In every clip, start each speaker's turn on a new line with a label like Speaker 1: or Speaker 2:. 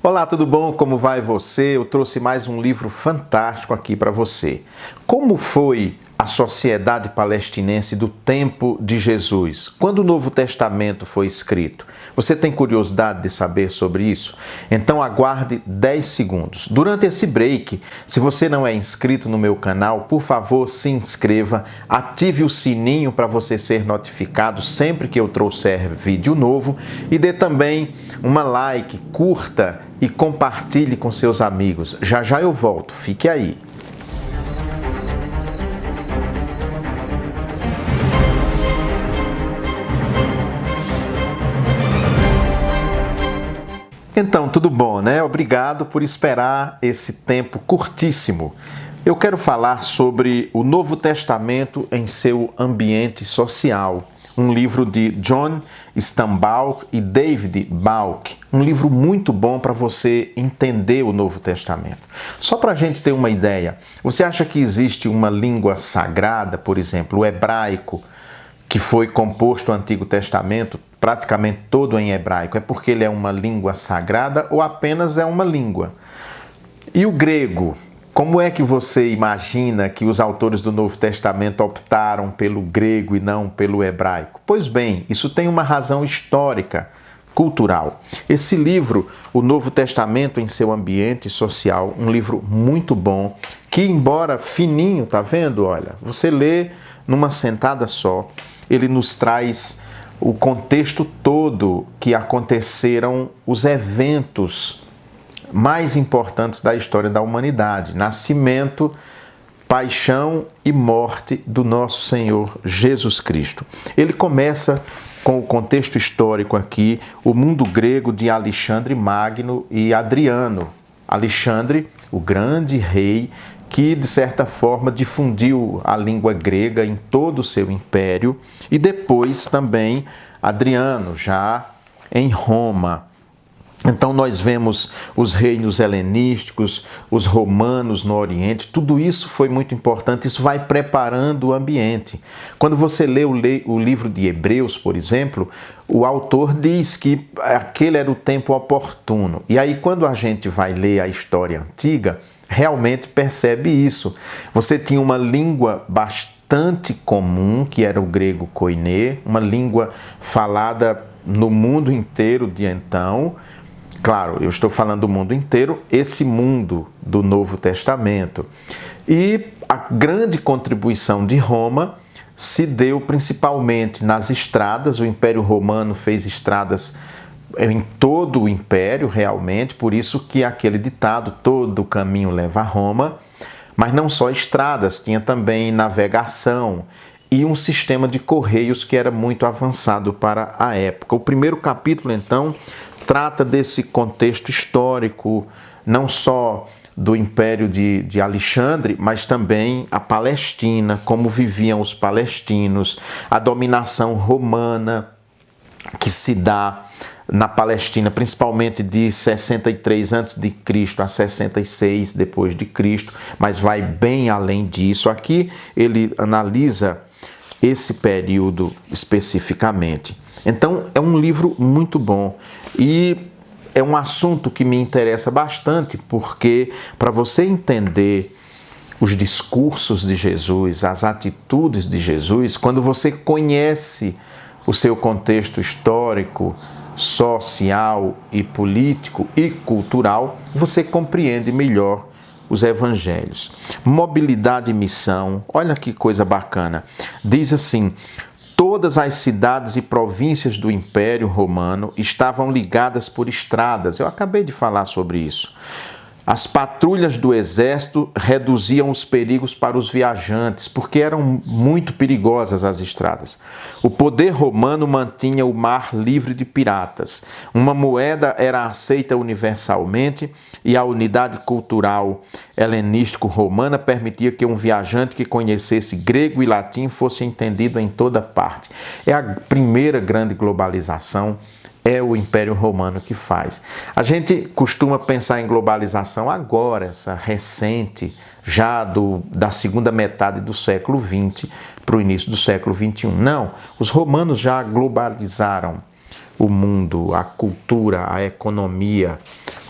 Speaker 1: Olá, tudo bom? Como vai você? Eu trouxe mais um livro fantástico aqui para você. Como foi a sociedade palestinense do tempo de Jesus? Quando o Novo Testamento foi escrito? Você tem curiosidade de saber sobre isso? Então aguarde 10 segundos. Durante esse break, se você não é inscrito no meu canal, por favor, se inscreva, ative o sininho para você ser notificado sempre que eu trouxer vídeo novo e dê também uma like, curta e compartilhe com seus amigos. Já já eu volto, fique aí. Então, tudo bom, né? Obrigado por esperar esse tempo curtíssimo. Eu quero falar sobre o Novo Testamento em seu ambiente social. Um livro de John Stambauch e David Balk. Um livro muito bom para você entender o Novo Testamento. Só para a gente ter uma ideia, você acha que existe uma língua sagrada, por exemplo, o hebraico, que foi composto o Antigo Testamento, praticamente todo em hebraico, é porque ele é uma língua sagrada ou apenas é uma língua? E o grego? Como é que você imagina que os autores do Novo Testamento optaram pelo grego e não pelo hebraico? Pois bem, isso tem uma razão histórica, cultural. Esse livro, O Novo Testamento em seu ambiente social, um livro muito bom, que embora fininho, tá vendo? Olha, você lê numa sentada só, ele nos traz o contexto todo que aconteceram os eventos mais importantes da história da humanidade: nascimento, paixão e morte do nosso Senhor Jesus Cristo. Ele começa com o contexto histórico aqui, o mundo grego de Alexandre Magno e Adriano. Alexandre, o grande rei, que de certa forma difundiu a língua grega em todo o seu império, e depois também Adriano, já em Roma. Então nós vemos os reinos helenísticos, os romanos no Oriente, tudo isso foi muito importante, isso vai preparando o ambiente. Quando você lê o livro de Hebreus, por exemplo, o autor diz que aquele era o tempo oportuno. E aí quando a gente vai ler a história antiga, realmente percebe isso. Você tinha uma língua bastante comum, que era o grego koiné, uma língua falada no mundo inteiro de então. Claro, eu estou falando do mundo inteiro, esse mundo do Novo Testamento. E a grande contribuição de Roma se deu principalmente nas estradas. O Império Romano fez estradas em todo o Império, realmente, por isso que aquele ditado, todo caminho leva a Roma. Mas não só estradas, tinha também navegação e um sistema de correios que era muito avançado para a época. O primeiro capítulo, então, trata desse contexto histórico, não só do Império de Alexandre, mas também a Palestina, como viviam os palestinos, a dominação romana que se dá na Palestina, principalmente de 63 a.C. a 66 depois de Cristo, mas vai bem além disso. Aqui ele analisa esse período especificamente. Então é um livro muito bom e é um assunto que me interessa bastante, porque para você entender os discursos de Jesus, as atitudes de Jesus, quando você conhece o seu contexto histórico, social e político e cultural, você compreende melhor os evangelhos. Mobilidade e missão, olha que coisa bacana. Diz assim: todas as cidades e províncias do Império Romano estavam ligadas por estradas. Eu acabei de falar sobre isso. As patrulhas do exército reduziam os perigos para os viajantes, porque eram muito perigosas as estradas. O poder romano mantinha o mar livre de piratas. Uma moeda era aceita universalmente e a unidade cultural helenístico-romana permitia que um viajante que conhecesse grego e latim fosse entendido em toda parte. É a primeira grande globalização. É o Império Romano que faz. A gente costuma pensar em globalização agora, essa recente, já da segunda metade do século XX para o início do século XXI. Não, os romanos já globalizaram o mundo, a cultura, a economia,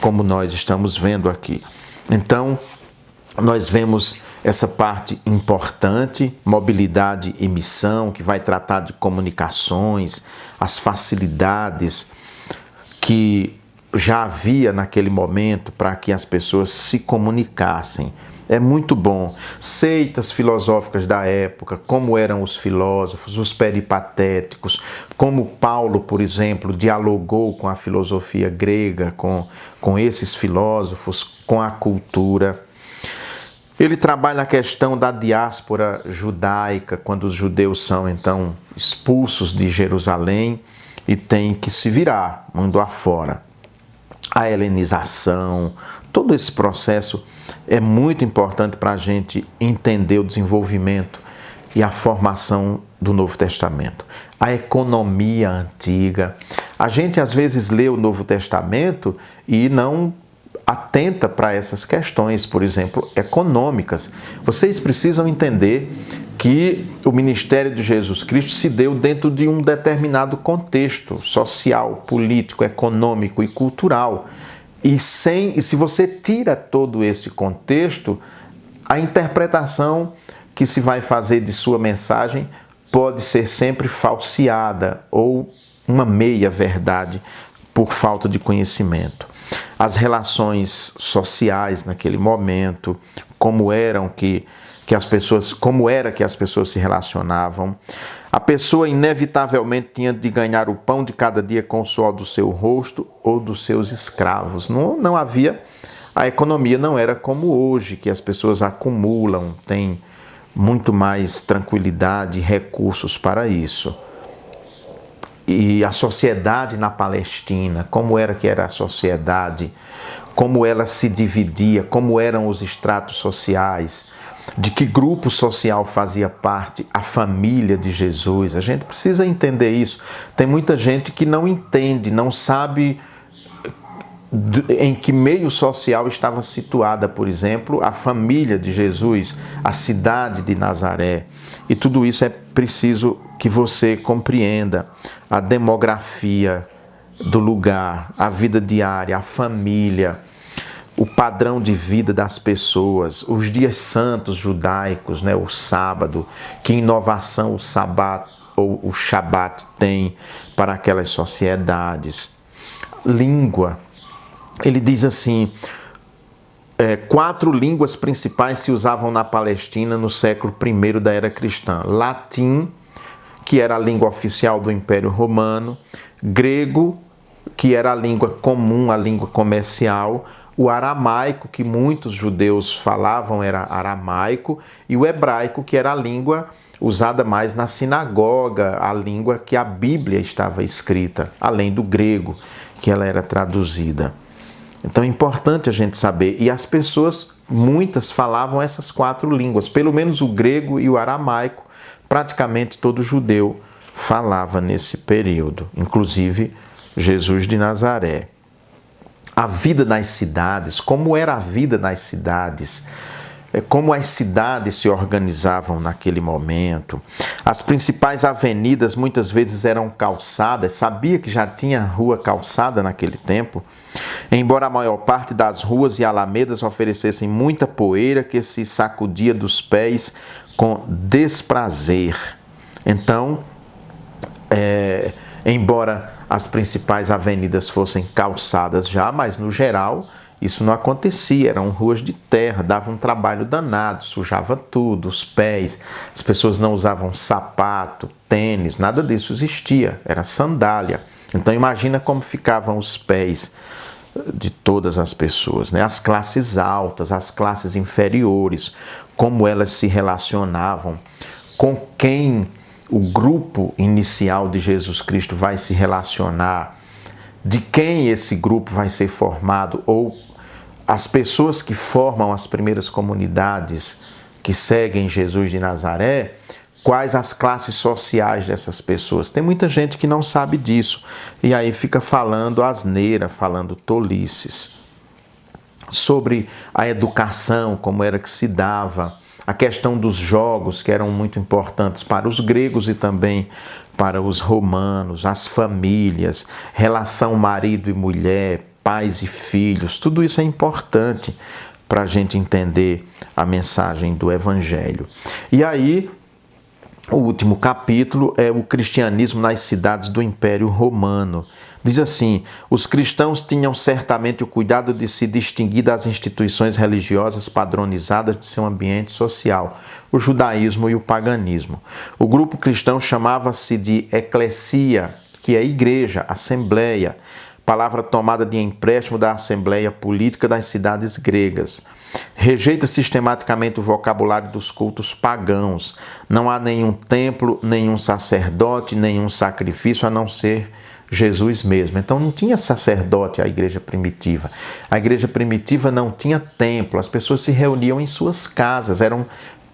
Speaker 1: como nós estamos vendo aqui. Então, nós vemos essa parte importante, mobilidade e missão, que vai tratar de comunicações, as facilidades que já havia naquele momento para que as pessoas se comunicassem. É muito bom. Seitas filosóficas da época, como eram os filósofos, os peripatéticos, como Paulo, por exemplo, dialogou com a filosofia grega, com esses filósofos, com a cultura. Ele trabalha a questão da diáspora judaica, quando os judeus são, então, expulsos de Jerusalém e têm que se virar, mundo afora. A helenização, todo esse processo é muito importante para a gente entender o desenvolvimento e a formação do Novo Testamento. A economia antiga. A gente às vezes lê o Novo Testamento e não atenta para essas questões, por exemplo, econômicas. Vocês precisam entender que o ministério de Jesus Cristo se deu dentro de um determinado contexto social, político, econômico e cultural. E se você tira todo esse contexto, a interpretação que se vai fazer de sua mensagem pode ser sempre falseada ou uma meia-verdade por falta de conhecimento. As relações sociais naquele momento, como era que as pessoas se relacionavam. A pessoa inevitavelmente tinha de ganhar o pão de cada dia com o suor do seu rosto ou dos seus escravos. Não havia, a economia não era como hoje, que as pessoas acumulam, têm muito mais tranquilidade e recursos para isso. E a sociedade na Palestina, como era que era a sociedade, como ela se dividia, como eram os estratos sociais, de que grupo social fazia parte a família de Jesus. A gente precisa entender isso. Tem muita gente que não entende, não sabe em que meio social estava situada, por exemplo, a família de Jesus, a cidade de Nazaré. E tudo isso é preciso que você compreenda. A demografia do lugar, a vida diária, a família, o padrão de vida das pessoas, os dias santos judaicos, né, o sábado, que inovação o sabat ou o shabat tem para aquelas sociedades. Língua. Ele diz assim, 4 línguas principais se usavam na Palestina no século I da era cristã. Latim, que era a língua oficial do Império Romano, grego, que era a língua comum, a língua comercial, o aramaico, que muitos judeus falavam, era aramaico, e o hebraico, que era a língua usada mais na sinagoga, a língua que a Bíblia estava escrita, além do grego, que ela era traduzida. Então é importante a gente saber, e as pessoas, muitas falavam essas 4 línguas, pelo menos o grego e o aramaico, praticamente todo judeu falava nesse período, inclusive Jesus de Nazaré. A vida nas cidades, como era a vida nas cidades, como as cidades se organizavam naquele momento. As principais avenidas muitas vezes eram calçadas, sabia que já tinha rua calçada naquele tempo? Embora a maior parte das ruas e alamedas oferecessem muita poeira que se sacudia dos pés com desprazer. Então, embora as principais avenidas fossem calçadas já, mas no geral isso não acontecia, eram ruas de terra, dava um trabalho danado, sujava tudo, os pés, as pessoas não usavam sapato, tênis, nada disso existia, era sandália. Então imagina como ficavam os pés de todas as pessoas, né? As classes altas, as classes inferiores, como elas se relacionavam, com quem o grupo inicial de Jesus Cristo vai se relacionar, de quem esse grupo vai ser formado, ou as pessoas que formam as primeiras comunidades que seguem Jesus de Nazaré, quais as classes sociais dessas pessoas. Tem muita gente que não sabe disso, e aí fica falando asneira, falando tolices. Sobre a educação, como era que se dava, a questão dos jogos, que eram muito importantes para os gregos e também para os romanos, as famílias, relação marido e mulher, pais e filhos. Tudo isso é importante para a gente entender a mensagem do Evangelho. E aí, o último capítulo é o cristianismo nas cidades do Império Romano. Diz assim: os cristãos tinham certamente o cuidado de se distinguir das instituições religiosas padronizadas de seu ambiente social, o judaísmo e o paganismo. O grupo cristão chamava-se de eclesia, que é igreja, assembleia, palavra tomada de empréstimo da assembleia política das cidades gregas. Rejeita sistematicamente o vocabulário dos cultos pagãos. Não há nenhum templo, nenhum sacerdote, nenhum sacrifício a não ser Jesus mesmo. Então não tinha sacerdote a igreja primitiva. A igreja primitiva não tinha templo. As pessoas se reuniam em suas casas, eram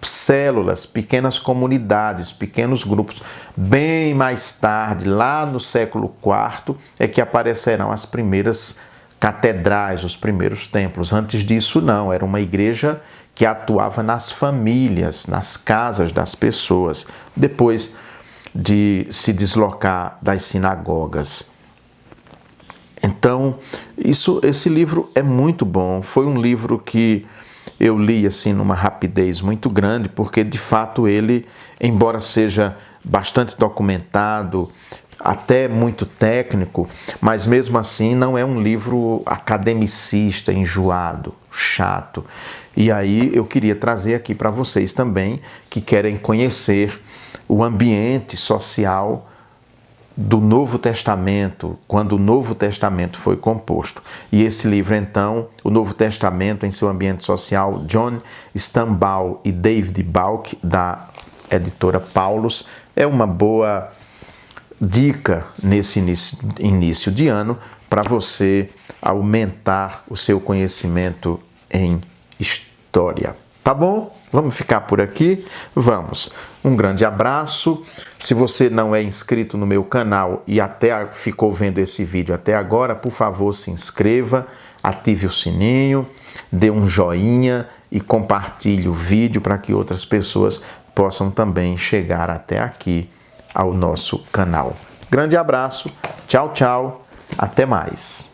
Speaker 1: células, pequenas comunidades, pequenos grupos. Bem mais tarde, lá no século IV, é que aparecerão as primeiras catedrais, os primeiros templos. Antes disso, não. Era uma igreja que atuava nas famílias, nas casas das pessoas, depois de se deslocar das sinagogas. Então, esse livro é muito bom. Foi um livro que eu li assim numa rapidez muito grande, porque de fato ele, embora seja bastante documentado, até muito técnico, mas mesmo assim não é um livro academicista, enjoado, chato. E aí eu queria trazer aqui para vocês também que querem conhecer o ambiente social do Novo Testamento, quando o Novo Testamento foi composto. E esse livro, então, o Novo Testamento em seu ambiente social, John Stambaugh e David Balk, da editora Paulus, é uma boa dica nesse início de ano para você aumentar o seu conhecimento em história. Tá bom? Vamos ficar por aqui? Vamos. Um grande abraço. Se você não é inscrito no meu canal e até ficou vendo esse vídeo até agora, por favor, se inscreva, ative o sininho, dê um joinha e compartilhe o vídeo para que outras pessoas possam também chegar até aqui ao nosso canal. Grande abraço. Tchau, tchau. Até mais.